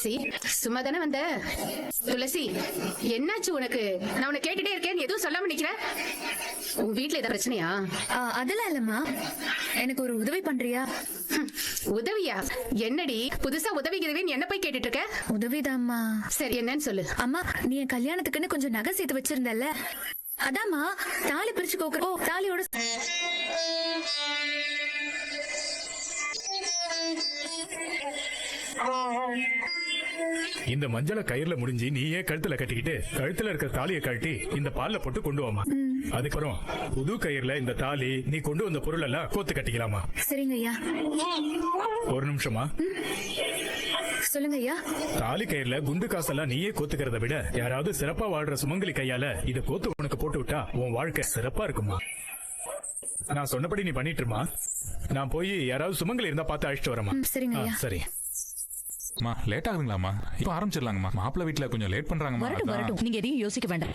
துளசி, சும்மா தானே வந்த? துளசி, என்னாச்சு உனக்கு? நான் உன்னை கேட்டுட்டே இருக்கேன், எதுவும் சொல்லாம நிக்கிறேன். உன் வீட்டுல ஏதாவது பிரச்சனையா? அதெல்லாம் இல்லம்மா. எனக்கு ஒரு உதவி பண்றியா? உதவியா? என்னடி புதுசா உதவி என்ன போய் கேட்டுட்டு இருக்க? உதவிதாம்மா. சரி, என்னன்னு சொல்லு. அம்மா, நீ என் கல்யாணத்துக்குன்னு கொஞ்சம் நகை சேர்த்து வச்சிருந்தல்ல, அதாம்மா தாலி பிரிச்சு கோக்குற தாலியோட இந்த மஞ்சள கயிறுல முடிஞ்சு நீயே கழுத்துல கட்டிக்கிட்டு கழுத்துல இருக்க தாலியை கட்டி இந்த பால்ல போட்டு கொண்டு வாமா. அதுக்கப்புறம் புது கயிறுல இந்த தாலி நீ கொண்டு வந்த பொருள் எல்லாம் கோத்து கட்டிக்கலாமா? சரிங்க ஐயா. ஒரு நிமிஷமா. சொல்லுங்க ஐயா. தாலி கயிறுல குண்டு காசெல்லாம் நீயே கோத்துக்கிறத விட யாராவது சிறப்பா வாழ்ற சுமங்கலி கையால இத கோத்து உனக்கு போட்டு விட்டா உன் வாழ்க்கை சிறப்பா இருக்குமா. நான் சொன்னபடி நீ பண்ணிட்டுமா. நான் போய் யாராவது சுமங்கலி இருந்தா பார்த்து அழைச்சிட்டு வரமா. சரிங்க ஐயா. சரி. லேட் ஆகுதுங்களாமா? இப்ப ஆரம்பிச்சிடலாங்கம்மா. மாப்பிள்ளை வீட்டுல கொஞ்சம் லேட் பண்றாங்கம்மா. வரட்டும், நீங்க எதையும் யோசிக்க வேண்டாம்.